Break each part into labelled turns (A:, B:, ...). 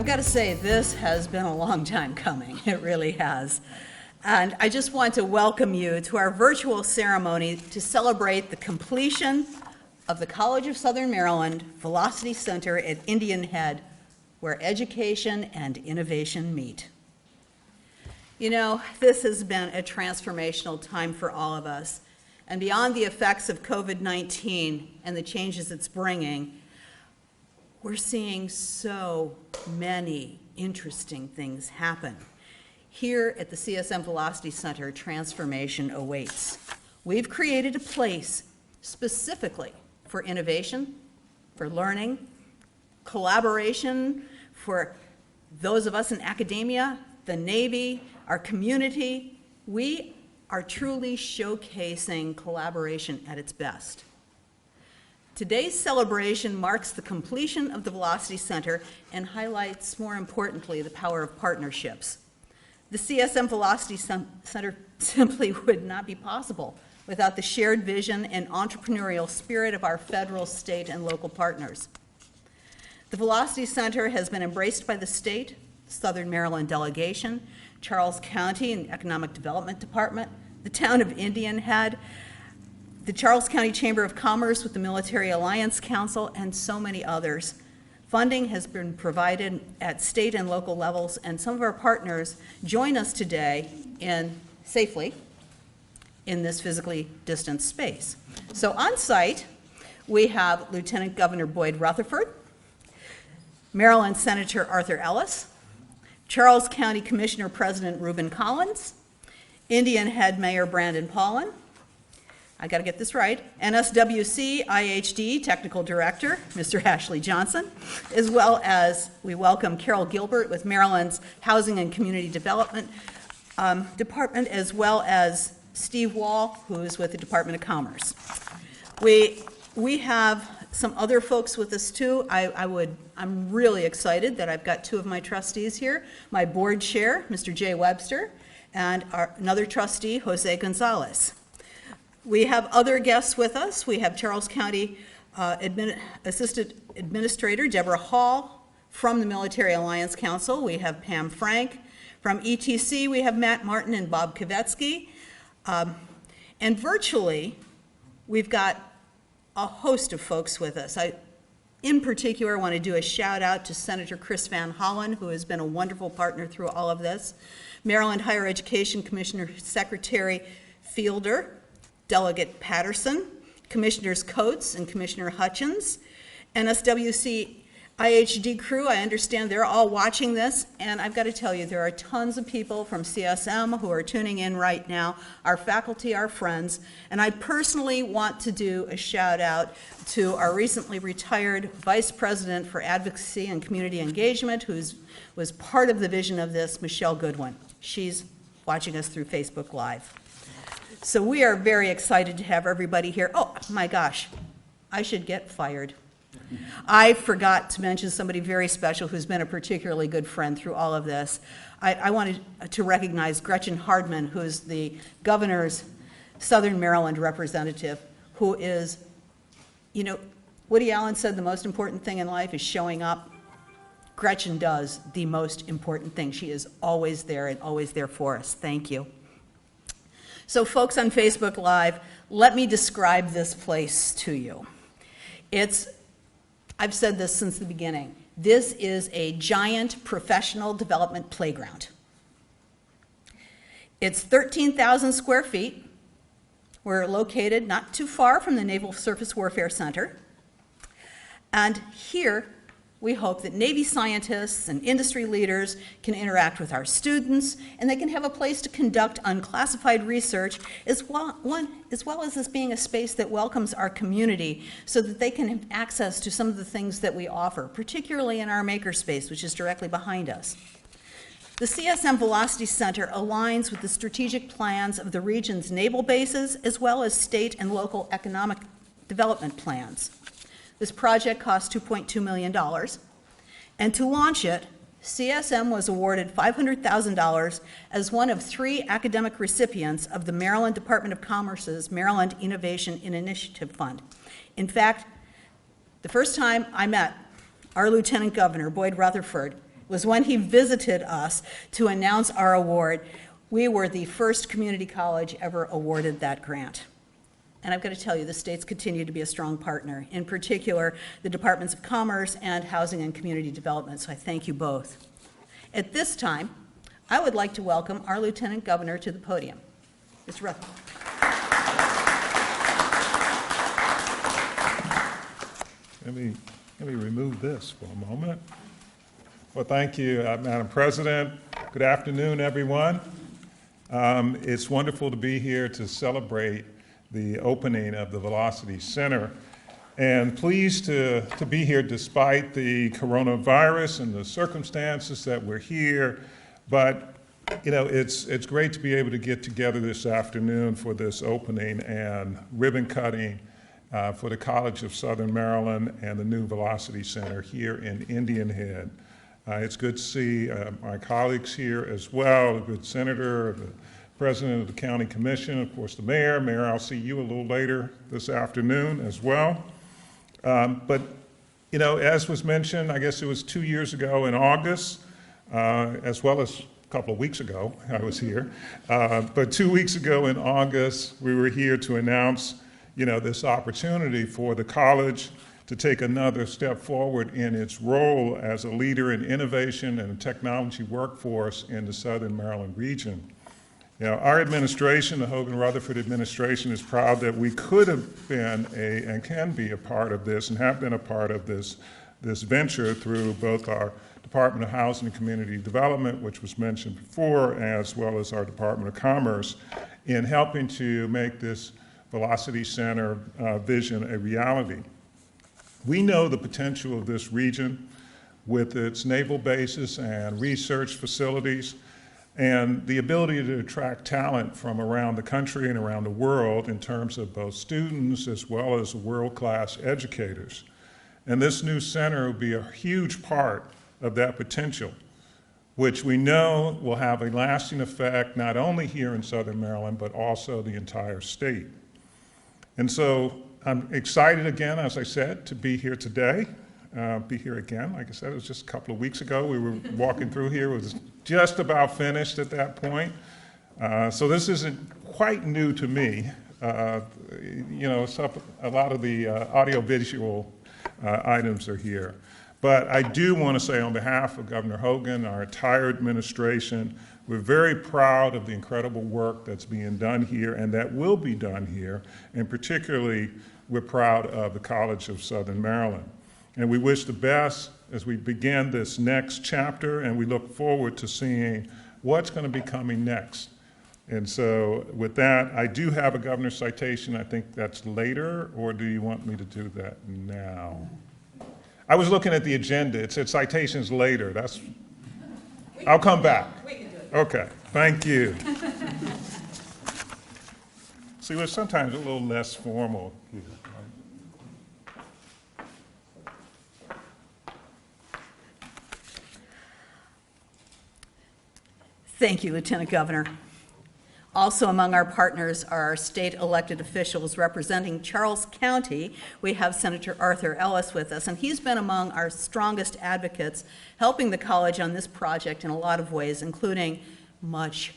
A: I've got to say, this has been a long time coming. It really has. And I just want to welcome you to our virtual ceremony to celebrate the completion of the College of Southern Maryland Velocity Center at Indian Head, where education and innovation meet. You know, this has been a transformational time for all of us. And beyond the effects of COVID-19 and the changes it's bringing, we're seeing so many interesting things happen. Here at the CSM Velocity Center, transformation awaits. We've created a place specifically for innovation, for learning, collaboration, for those of us in academia, the Navy, our community. We are truly showcasing collaboration at its best. Today's celebration marks the completion of the Velocity Center and highlights, more importantly, the power of partnerships. The CSM Velocity Center simply would not be possible without the shared vision and entrepreneurial spirit of our federal, state, and local partners. The Velocity Center has been embraced by the state, Southern Maryland delegation, Charles County and Economic Development Department, the town of Indian Head, the Charles County Chamber of Commerce with the Military Alliance Council, and so many others. Funding has been provided at state and local levels, and some of our partners join us today safely in this physically distant space. So on site, we have Lieutenant Governor Boyd Rutherford, Maryland Senator Arthur Ellis, Charles County Commissioner President Reuben Collins, Indian Head Mayor Brandon Paulin, I got to get this right, NSWC IHD Technical Director, Mr. Ashley Johnson, as well as we welcome Carol Gilbert with Maryland's Housing and Community Development Department, as well as Steve Wall, who is with the Department of Commerce. We have some other folks with us too. I'm really excited that I've got two of my trustees here, my board chair, Mr. Jay Webster, and another trustee, Jose Gonzalez. We have other guests with us. We have Charles County Assistant Administrator Deborah Hall from the Military Alliance Council. We have Pam Frank. From ETC, we have Matt Martin and Bob Kavetsky. And virtually, we've got a host of folks with us. In particular, want to do a shout out to Senator Chris Van Hollen, who has been a wonderful partner through all of this. Maryland Higher Education Commissioner Secretary Fielder, Delegate Patterson, Commissioners Coates and Commissioner Hutchins, NSWC IHD crew. I understand they're all watching this, and I've got to tell you, there are tons of people from CSM who are tuning in right now, our faculty, our friends, and I personally want to do a shout out to our recently retired Vice President for Advocacy and Community Engagement, who was part of the vision of this, Michelle Goodwin. She's watching us through Facebook Live. So we are very excited to have everybody here. Oh my gosh, I should get fired. I forgot to mention somebody very special who's been a particularly good friend through all of this. I wanted to recognize Gretchen Hardman, who's the governor's Southern Maryland representative, who is, you know, Woody Allen said the most important thing in life is showing up. Gretchen does the most important thing. She is always there and always there for us. Thank you. So folks on Facebook Live, let me describe this place to you. I've said this since the beginning. This is a giant professional development playground. It's 13,000 square feet. We're located not too far from the Naval Surface Warfare Center. And here, we hope that Navy scientists and industry leaders can interact with our students, and they can have a place to conduct unclassified research, as well as this being a space that welcomes our community so that they can have access to some of the things that we offer, particularly in our makerspace, which is directly behind us. The CSM Velocity Center aligns with the strategic plans of the region's naval bases, as well as state and local economic development plans. This project cost $2.2 million, and to launch it, CSM was awarded $500,000 as one of 3 academic recipients of the Maryland Department of Commerce's Maryland Innovation and Initiative Fund. In fact, the first time I met our Lieutenant Governor, Boyd Rutherford, was when he visited us to announce our award. We were the first community college ever awarded that grant. And I've got to tell you, the states continue to be a strong partner, in particular, the Departments of Commerce and Housing and Community Development, so I thank you both. At this time, I would like to welcome our Lieutenant Governor to the podium. Mr. Ruff.
B: Let me remove this for a moment. Well, thank you, Madam President. Good afternoon, everyone. It's wonderful to be here to celebrate the opening of the Velocity Center, and pleased to be here despite the coronavirus and the circumstances that we're here. But you know, it's great to be able to get together this afternoon for this opening and ribbon cutting for the College of Southern Maryland and the new Velocity Center here in Indian Head. It's good to see my colleagues here as well, the good senator, the president of the county commission, of course the mayor. Mayor, I'll see you a little later this afternoon as well. But you know, as was mentioned, I guess it was 2 years ago in August, as well as a couple of weeks ago, I was here. But 2 weeks ago in August, we were here to announce, you know, this opportunity for the college to take another step forward in its role as a leader in innovation and technology workforce in the Southern Maryland region. You know, our administration, the Hogan-Rutherford administration, is proud that we could have been and can be a part of this and have been a part of this venture through both our Department of Housing and Community Development, which was mentioned before, as well as our Department of Commerce, in helping to make this Velocity Center vision a reality. We know the potential of this region with its naval bases and research facilities and the ability to attract talent from around the country and around the world in terms of both students as well as world-class educators. And this new center will be a huge part of that potential, which we know will have a lasting effect not only here in Southern Maryland, but also the entire state. And so I'm excited again, as I said, to be here today, be here again. Like I said, it was just a couple of weeks ago. We were walking through here. It was just about finished at that point. So this isn't quite new to me. You know, a lot of the audio-visual items are here. But I do want to say on behalf of Governor Hogan, our entire administration, we're very proud of the incredible work that's being done here and that will be done here, and particularly we're proud of the College of Southern Maryland. And we wish the best as we begin this next chapter, and we look forward to seeing what's going to be coming next. And so with that, I do have a governor's citation. I think that's later, or do you want me to do that now? I was looking at the agenda. It said citations later. I'll come back.
A: We can do it.
B: Okay, thank you. See, we're sometimes a little less formal here.
A: Thank you, Lieutenant Governor. Also among our partners are our state elected officials representing Charles County. We have Senator Arthur Ellis with us, and he's been among our strongest advocates, helping the college on this project in a lot of ways, including much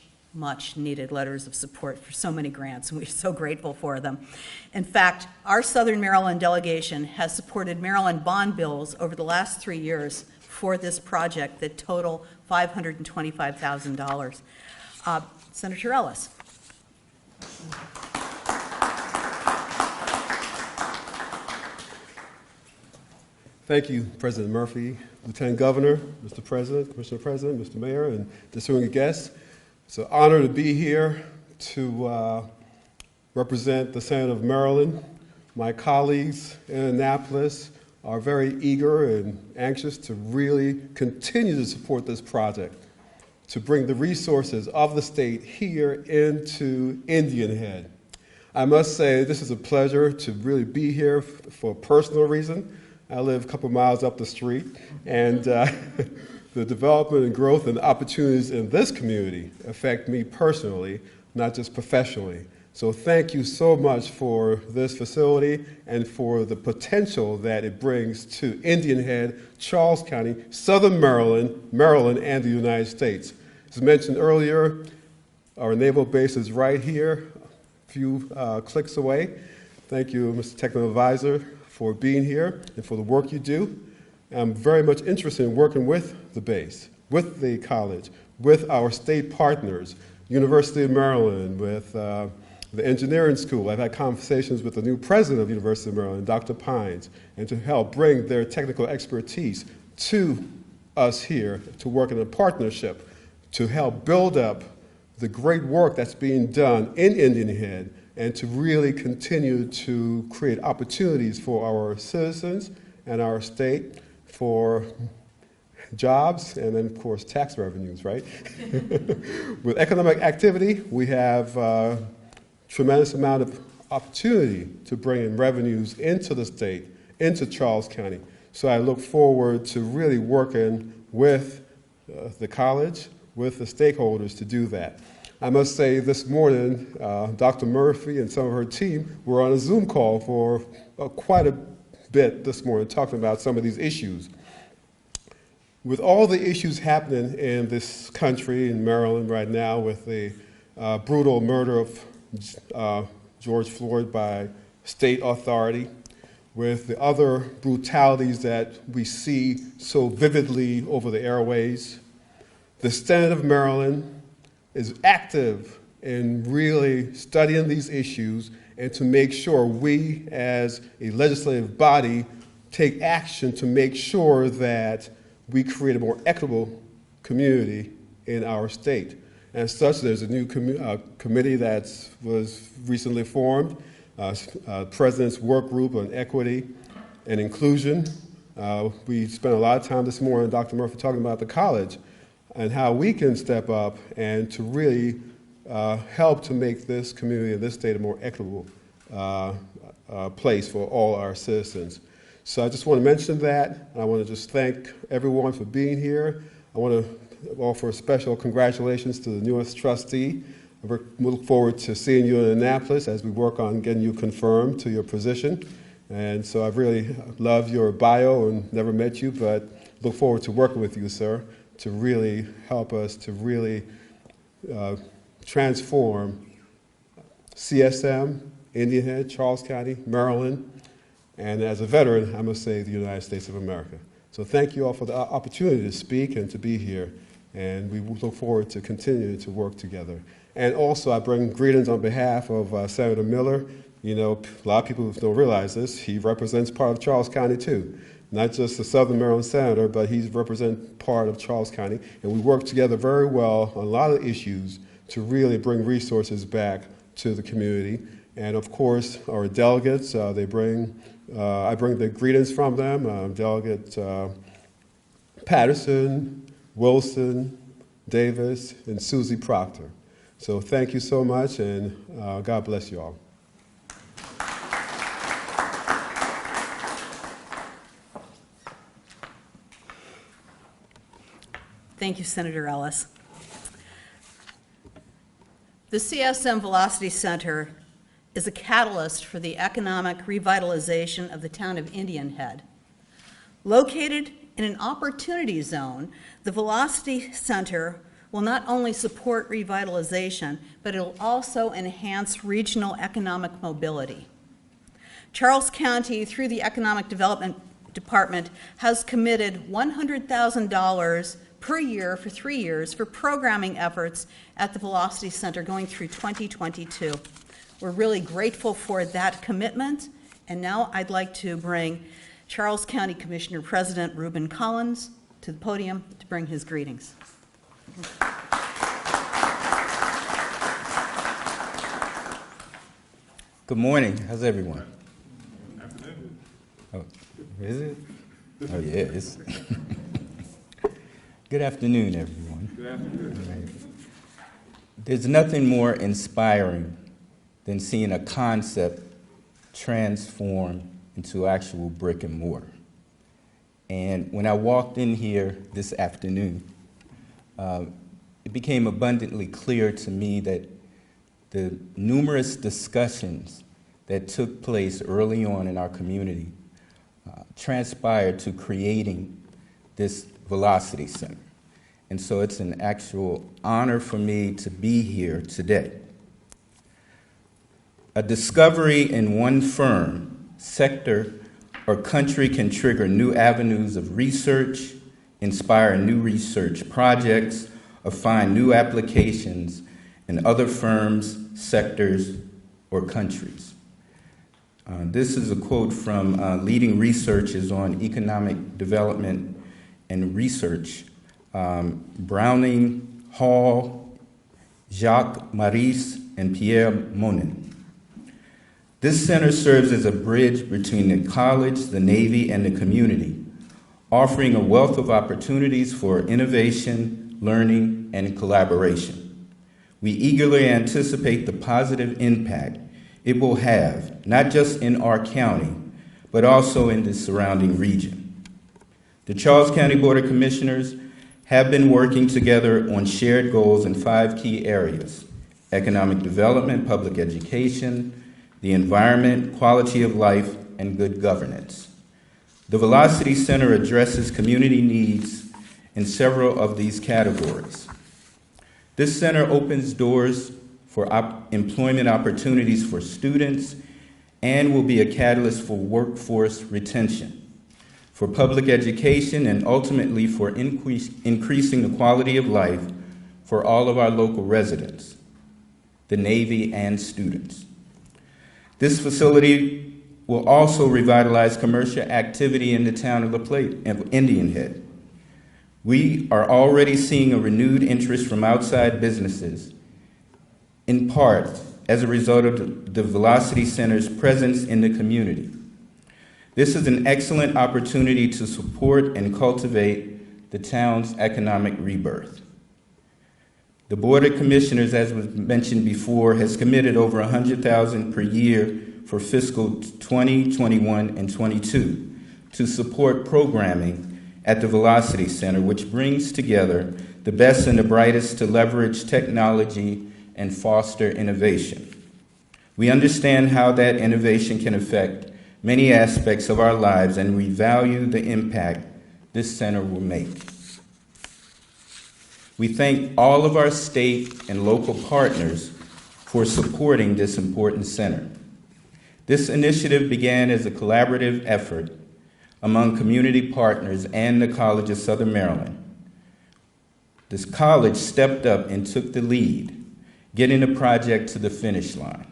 A: needed letters of support for so many grants, and we're so grateful for them. In fact, our Southern Maryland delegation has supported Maryland bond bills over the last 3 years for this project that total $525,000. Senator Ellis.
C: Thank you, President Murphy, Lieutenant Governor, Mr. President, Commissioner President, Mr. Mayor, and distinguished guests. It's an honor to be here to represent the Senate of Maryland. My colleagues in Annapolis are very eager and anxious to really continue to support this project, to bring the resources of the state here into Indian Head. I must say this is a pleasure to really be here for a personal reason. I live a couple miles up the street, and the development and growth and opportunities in this community affect me personally, not just professionally. So thank you so much for this facility and for the potential that it brings to Indian Head, Charles County, Southern Maryland, and the United States. As mentioned earlier, our naval base is right here, a few clicks away. Thank you, Mr. Technical Advisor, for being here and for the work you do. I'm very much interested in working with the base, with the college, with our state partners, University of Maryland, with the engineering school. I've had conversations with the new president of University of Maryland, Dr. Pines, and to help bring their technical expertise to us here to work in a partnership to help build up the great work that's being done in Indian Head and to really continue to create opportunities for our citizens and our state for jobs and then, of course, tax revenues, right? With economic activity, we have tremendous amount of opportunity to bring in revenues into the state, into Charles County. So I look forward to really working with the college, with the stakeholders to do that. I must say this morning, Dr. Murphy and some of her team were on a Zoom call for quite a bit this morning talking about some of these issues. With all the issues happening in this country, in Maryland right now, with the brutal murder of George Floyd by state authority, with the other brutalities that we see so vividly over the airways, the Senate of Maryland is active in really studying these issues and to make sure we as a legislative body take action to make sure that we create a more equitable community in our state. As such, there's a new committee that was recently formed, President's Work Group on Equity and Inclusion. We spent a lot of time this morning, Dr. Murphy, talking about the college and how we can step up and to really help to make this community and this state a more equitable place for all our citizens. So I just want to mention that. I want to just thank everyone for being here. I want to offer special congratulations to the newest trustee. I look forward to seeing you in Annapolis as we work on getting you confirmed to your position. And so I've really loved your bio and never met you, but look forward to working with you, sir, to really help us to really transform CSM, Indian Head, Charles County, Maryland, and as a veteran, I must say the United States of America. So thank you all for the opportunity to speak and to be here. And we look forward to continuing to work together. And also, I bring greetings on behalf of Senator Miller. You know, a lot of people don't realize this. He represents part of Charles County, too. Not just the Southern Maryland Senator, but he represents part of Charles County. And we work together very well on a lot of issues to really bring resources back to the community. And of course, our delegates, I bring the greetings from them, Delegate Patterson, Wilson, Davis, and Susie Proctor. So thank you so much, and God bless you all.
A: Thank you, Senator Ellis. The CSM Velocity Center is a catalyst for the economic revitalization of the town of Indian Head. Located in an opportunity zone, the Velocity Center will not only support revitalization, but it will also enhance regional economic mobility. Charles County, through the Economic Development Department, has committed $100,000 per year for 3 years for programming efforts at the Velocity Center going through 2022. We're really grateful for that commitment, and now I'd like to bring Charles County Commissioner President Reuben Collins to the podium to bring his greetings.
D: Good morning. How's everyone? Oh, is it? Oh, yeah, it is. Good afternoon, everyone. Good afternoon. There's nothing more inspiring than seeing a concept transform into actual brick and mortar. And when I walked in here this afternoon, it became abundantly clear to me that the numerous discussions that took place early on in our community transpired to creating this Velocity Center. And so it's an actual honor for me to be here today. A discovery in one firm, sector, or country can trigger new avenues of research, inspire new research projects, or find new applications in other firms, sectors, or countries. This is a quote from Leading Researchers on Economic Development and Research, Browning, Hall, Jacques Maurice, and Pierre Monin. This center serves as a bridge between the college, the Navy, and the community, offering a wealth of opportunities for innovation, learning, and collaboration. We eagerly anticipate the positive impact it will have, not just in our county, but also in the surrounding region. The Charles County Board of Commissioners have been working together on shared goals in 5 key areas: economic development, public education, the environment, quality of life, and good governance. The Velocity Center addresses community needs in several of these categories. This center opens doors for employment opportunities for students and will be a catalyst for workforce retention, for public education, and ultimately for increasing the quality of life for all of our local residents, the Navy, and students. This facility will also revitalize commercial activity in the town of Indian Head. We are already seeing a renewed interest from outside businesses, in part as a result of the Velocity Center's presence in the community. This is an excellent opportunity to support and cultivate the town's economic rebirth. The Board of Commissioners, as was mentioned before, has committed over $100,000 per year for fiscal 20, 21, and 22 to support programming at the Velocity Center, which brings together the best and the brightest to leverage technology and foster innovation. We understand how that innovation can affect many aspects of our lives, and we value the impact this center will make. We thank all of our state and local partners for supporting this important center. This initiative began as a collaborative effort among community partners and the College of Southern Maryland. This college stepped up and took the lead, getting the project to the finish line.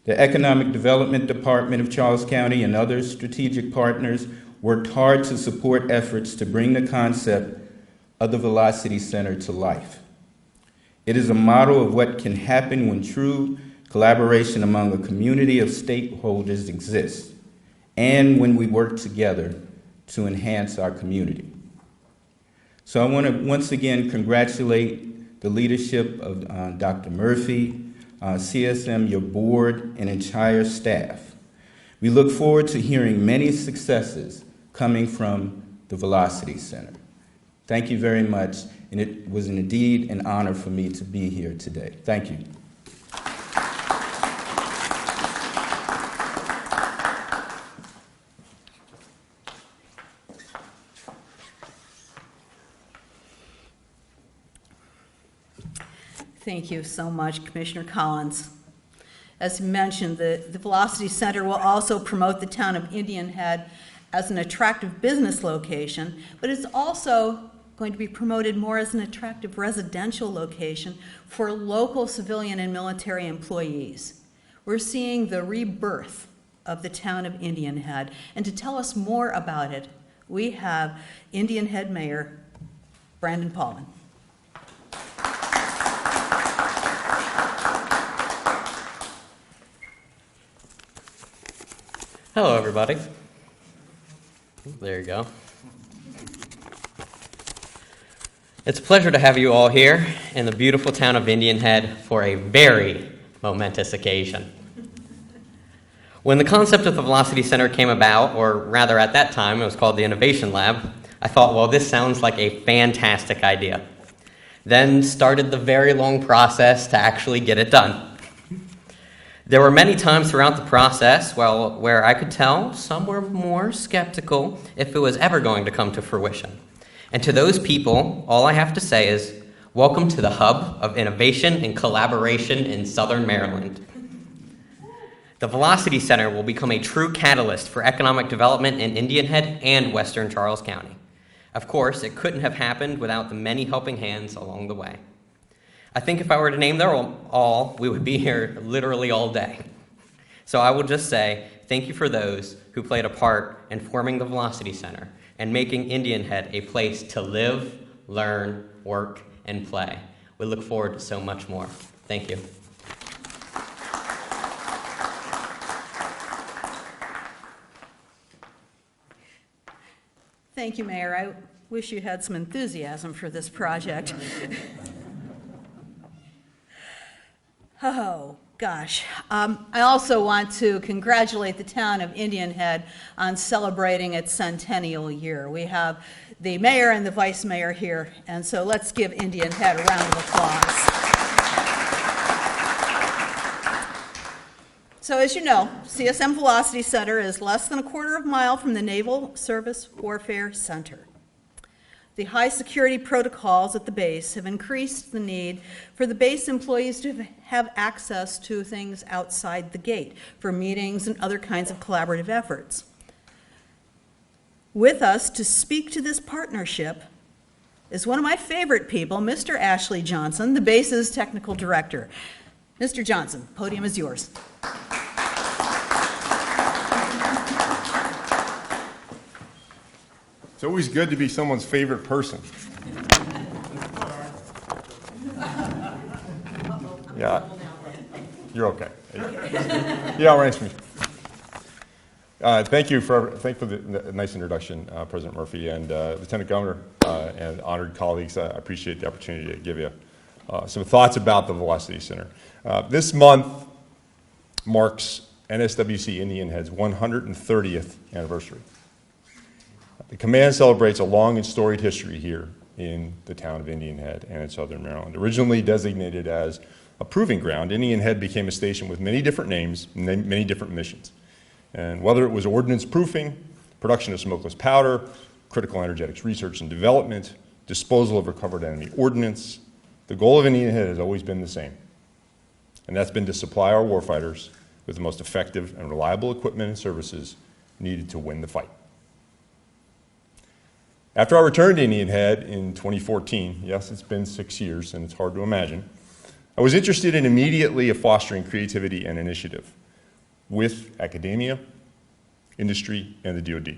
D: The Economic Development Department of Charles County and other strategic partners worked hard to support efforts to bring the concept of the Velocity Center to life. It is a model of what can happen when true collaboration among a community of stakeholders exists, and when we work together to enhance our community. So I want to once again congratulate the leadership of Dr. Murphy, CSM, your board, and entire staff. We look forward to hearing many successes coming from the Velocity Center. Thank you very much, and it was indeed an honor for me to be here today. Thank you.
A: Thank you so much, Commissioner Collins. As mentioned, the Velocity Center will also promote the town of Indian Head as an attractive business location, but it's also going to be promoted more as an attractive residential location for local civilian and military employees. We're seeing the rebirth of the town of Indian Head, and to tell us more about it, we have Indian Head Mayor Brandon Paulin.
E: Hello, everybody. There you go. It's a pleasure to have you all here in the beautiful town of Indian Head for a very momentous occasion. When the concept of the Velocity Center came about, or rather at that time it was called the Innovation Lab, I thought, well, this sounds like a fantastic idea. Then started the very long process to actually get it done. There were many times throughout the process where I could tell some were more skeptical if it was ever going to come to fruition. And to those people, all I have to say is, welcome to the hub of innovation and collaboration in Southern Maryland. The Velocity Center will become a true catalyst for economic development in Indian Head and Western Charles County. Of course, it couldn't have happened without the many helping hands along the way. I think if I were to name them all, we would be here literally all day. So I will just say thank you for those who played a part in forming the Velocity Center and making Indian Head a place to live, learn, work, and play. We look forward to so much more. Thank you.
A: Thank you, Mayor. I wish you had some enthusiasm for this project. Oh, gosh. I also want to congratulate the town of Indian Head on celebrating its centennial year. We have the mayor and the vice mayor here, and so let's give Indian Head a round of applause. So as you know, CSM Velocity Center is less than a quarter of a mile from the Naval Service Warfare Center. The high security protocols at the base have increased the need for the base employees to have access to things outside the gate for meetings and other kinds of collaborative efforts. With us to speak to this partnership is one of my favorite people, Mr. Ashley Johnson, the base's technical director. Mr. Johnson, podium is yours.
F: It's always good to be someone's favorite person. Yeah, you're okay. Yeah, right. Thank you for the nice introduction, President Murphy and Lieutenant Governor and honored colleagues. I appreciate the opportunity to give you some thoughts about the Velocity Center. This month marks NSWC Indian Head's 130th anniversary. The command celebrates a long and storied history here in the town of Indian Head and in Southern Maryland. Originally designated as a proving ground, Indian Head became a station with many different names and many different missions. And whether it was ordnance proofing, production of smokeless powder, critical energetics research and development, disposal of recovered enemy ordnance, the goal of Indian Head has always been the same. And that's been to supply our warfighters with the most effective and reliable equipment and services needed to win the fight. After I returned to Indian Head in 2014, yes, it's been 6 years and it's hard to imagine, I was interested in immediately fostering creativity and initiative with academia, industry, and the DoD.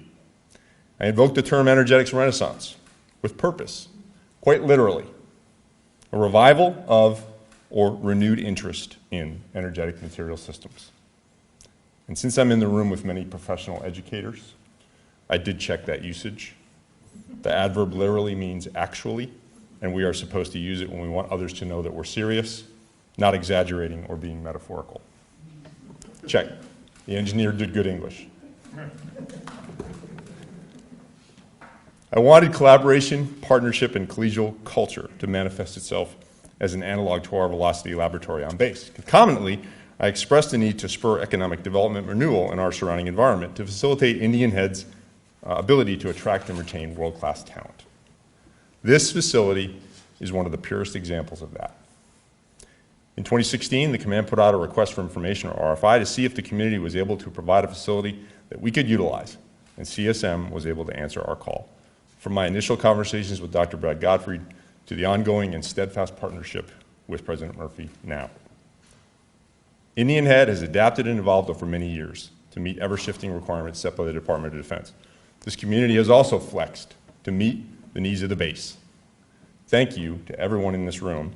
F: I invoked the term energetics renaissance with purpose, quite literally, a revival of or renewed interest in energetic material systems. And since I'm in the room with many professional educators, I did check that usage. The adverb literally means actually, and we are supposed to use it when we want others to know that we're serious, not exaggerating or being metaphorical. Check. The engineer did good English. I wanted collaboration, partnership, and collegial culture to manifest itself as an analog to our Velocity Laboratory on base. Concomitantly, I expressed the need to spur economic development renewal in our surrounding environment to facilitate Indian Head's ability to attract and retain world-class talent. This facility is one of the purest examples of that. In 2016, the command put out a request for information, or RFI, to see if the community was able to provide a facility that we could utilize, and CSM was able to answer our call. From my initial conversations with Dr. Brad Gottfried to the ongoing and steadfast partnership with President Murphy now. Indian Head has adapted and evolved over many years to meet ever-shifting requirements set by the Department of Defense. This community has also flexed to meet the needs of the base. Thank you to everyone in this room,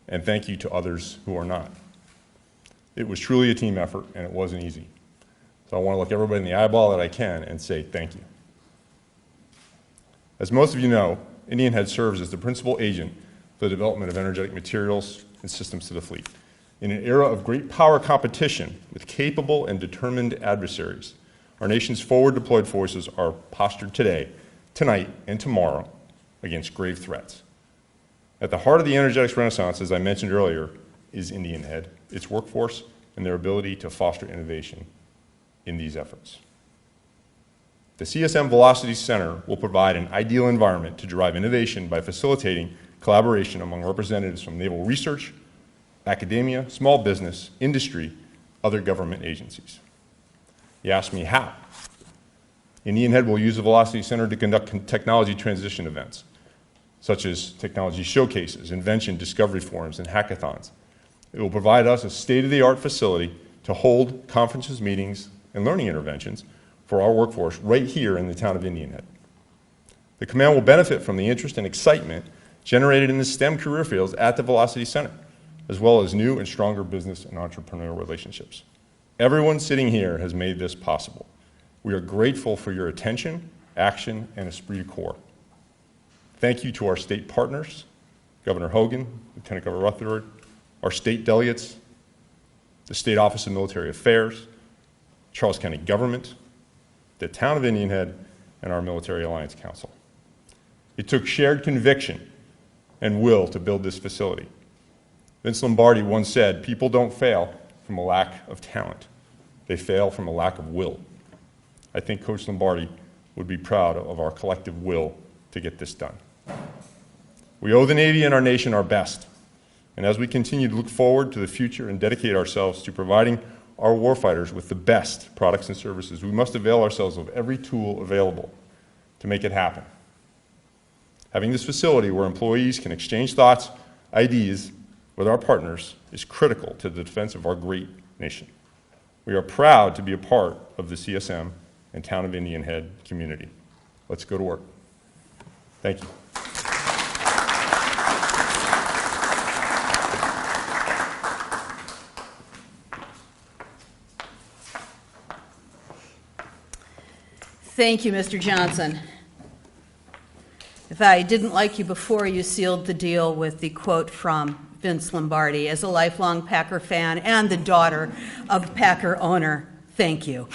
F: and thank you to others who are not. It was truly a team effort, and it wasn't easy. So I want to look everybody in the eyeball that I can and say thank you. As most of you know, Indian Head serves as the principal agent for the development of energetic materials and systems to the fleet. In an era of great power competition with capable and determined adversaries, our nation's forward deployed forces are postured today, tonight, and tomorrow against grave threats. At the heart of the energetics renaissance, as I mentioned earlier, is Indian Head, its workforce, and their ability to foster innovation in these efforts. The CSM Velocity Center will provide an ideal environment to drive innovation by facilitating collaboration among representatives from naval research, academia, small business, industry, other government agencies. You ask me how? Indian Head will use the Velocity Center to conduct technology transition events, such as technology showcases, invention discovery forums, and hackathons. It will provide us a state-of-the-art facility to hold conferences, meetings, and learning interventions for our workforce right here in the town of Indian Head. The command will benefit from the interest and excitement generated in the STEM career fields at the Velocity Center, as well as new and stronger business and entrepreneurial relationships. Everyone sitting here has made this possible. We are grateful for your attention, action, and esprit de corps. Thank you to our state partners, Governor Hogan, Lieutenant Governor Rutherford, our state delegates, the State Office of Military Affairs, Charles County Government, the town of Indian Head, and our Military Alliance Council. It took shared conviction and will to build this facility. Vince Lombardi once said, "People don't fail from a lack of talent. They fail from a lack of will." I think Coach Lombardi would be proud of our collective will to get this done. We owe the Navy and our nation our best. And as we continue to look forward to the future and dedicate ourselves to providing our warfighters with the best products and services, we must avail ourselves of every tool available to make it happen. Having this facility where employees can exchange thoughts, ideas with our partners is critical to the defense of our great nation. We are proud to be a part of the CSM and Town of Indian Head community. Let's go to work. Thank you.
A: Thank you, Mr. Johnson. If I didn't like you before, you sealed the deal with the quote from Vince Lombardi. As a lifelong Packer fan and the daughter of a Packer owner, thank you.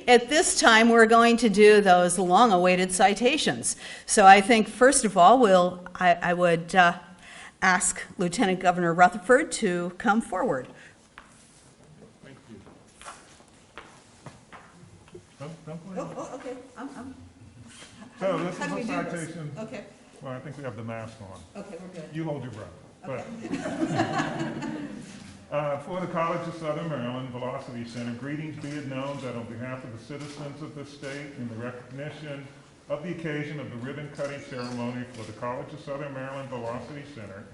A: At this time, we're going to do those long-awaited citations. So I think, first of all, I would ask Lieutenant Governor Rutherford to come forward.
B: Thank you. Don't go ahead.
A: Okay.
B: So this
A: How do we
B: is a
A: do this?
B: citation.
A: Okay,
B: Well, I think we have the mask on.
A: okay, we're good.
B: You hold your breath. But, for the College of Southern Maryland Velocity Center, greetings be it known that on behalf of the citizens of this state, in the recognition of the occasion of the ribbon-cutting ceremony for the College of Southern Maryland Velocity Center,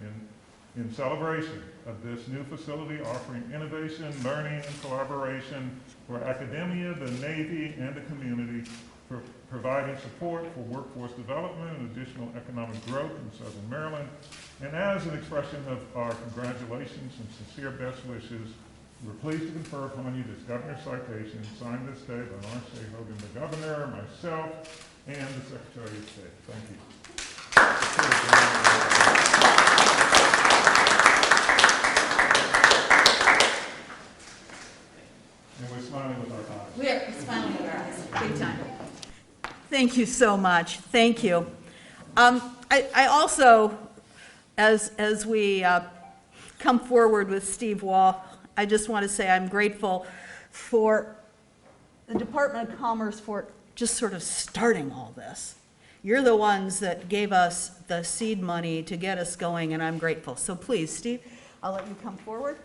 B: in celebration of this new facility offering innovation, learning, and collaboration for academia, the Navy, and the community, for providing support for workforce development and additional economic growth in Southern Maryland. And as an expression of our congratulations and sincere best wishes, we're pleased to confer upon you this governor's citation signed this day by Lawrence J. Hogan, the governor, myself, and the Secretary of State. Thank you. And we're smiling with our eyes.
A: We're smiling with our eyes, big time. Thank you so much. Thank you. I also, as we come forward with Steve Wall, I just want to say I'm grateful for the Department of Commerce for just sort of starting all this. You're the ones that gave us the seed money to get us going, and I'm grateful. So please, Steve, I'll let you come forward.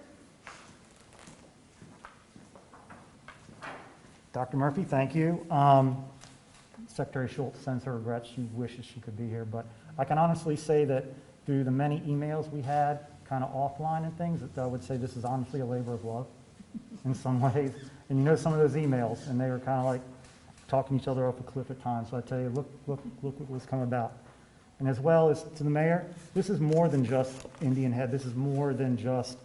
G: Dr. Murphy, thank you. Secretary Schultz sends her regrets. She wishes she could be here, but I can honestly say that through the many emails we had kind of offline and things, that I would say this is honestly a labor of love in some ways. And you know some of those emails, and they were kind of like talking each other off a cliff at times. So I tell you, look what's come about. And as well as to the mayor, this is more than just Indian Head. This is more than just,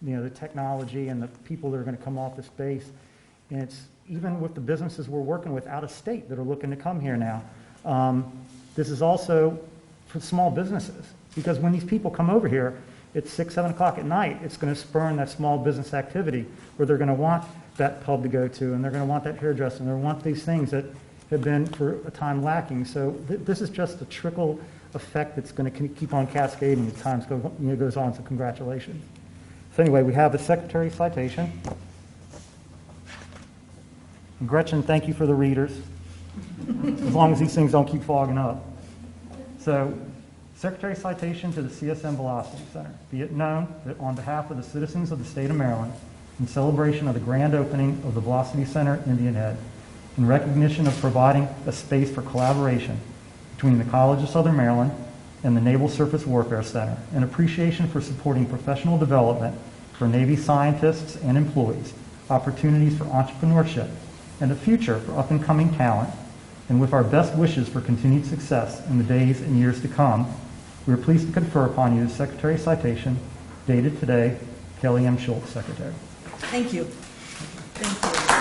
G: the technology and the people that are going to come off the space. And it's even with the businesses we're working with out of state that are looking to come here now. This is also for small businesses, because when these people come over here, it's 6, 7 o'clock at night, it's going to spurn that small business activity where they're going to want that pub to go to, and they're going to want that hairdresser, and they want these things that have been for a time lacking. So this is just a trickle effect that's going to keep on cascading as time goes on, so congratulations. So anyway, we have a secretary citation. And Gretchen, thank you for the readers, as long as these things don't keep fogging up. So, secretary citation to the CSM Velocity Center. Be it known that on behalf of the citizens of the state of Maryland, in celebration of the grand opening of the Velocity Center Indian Head, in recognition of providing a space for collaboration between the College of Southern Maryland and the Naval Surface Warfare Center, in appreciation for supporting professional development for Navy scientists and employees, opportunities for entrepreneurship, and a future for up-and-coming talent, and with our best wishes for continued success in the days and years to come, we are pleased to confer upon you the Secretary citation dated today, Kelly M. Schultz, Secretary.
A: Thank you. Thank you.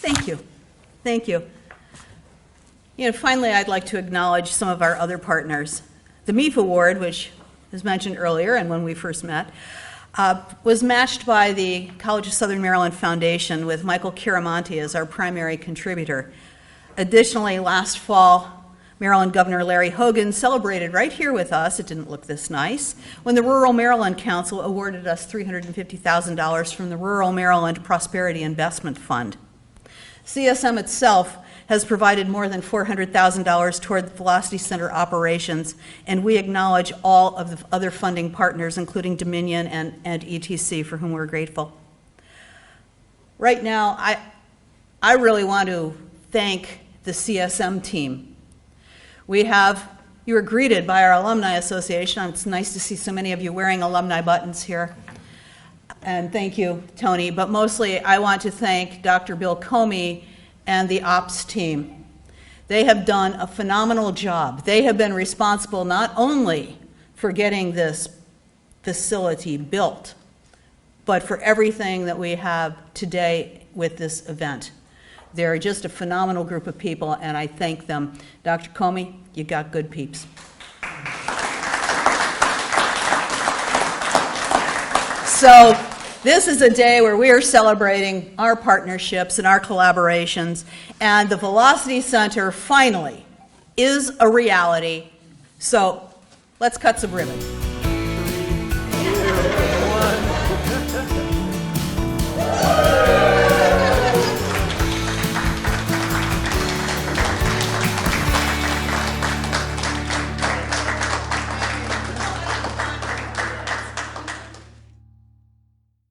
A: Thank you. Thank you. Finally, I'd like to acknowledge some of our other partners. The MEEF Award, which was mentioned earlier and when we first met, was matched by the College of Southern Maryland Foundation with Michael Chiramonte as our primary contributor. Additionally, last fall, Maryland Governor Larry Hogan celebrated right here with us, it didn't look this nice, when the Rural Maryland Council awarded us $350,000 from the Rural Maryland Prosperity Investment Fund. CSM itself has provided more than $400,000 toward the Velocity Center operations, and we acknowledge all of the other funding partners, including Dominion and ETC, for whom we're grateful. Right now, I really want to thank the CSM team. You were greeted by our Alumni Association. It's nice to see so many of you wearing alumni buttons here. And thank you, Tony. But mostly, I want to thank Dr. Bill Comey and the ops team. They have done a phenomenal job. They have been responsible not only for getting this facility built, but for everything that we have today with this event. They're just a phenomenal group of people, and I thank them. Dr. Comey, you got good peeps. So this is a day where we are celebrating our partnerships and our collaborations, and the Velocity Center finally is a reality. So let's cut some ribbon.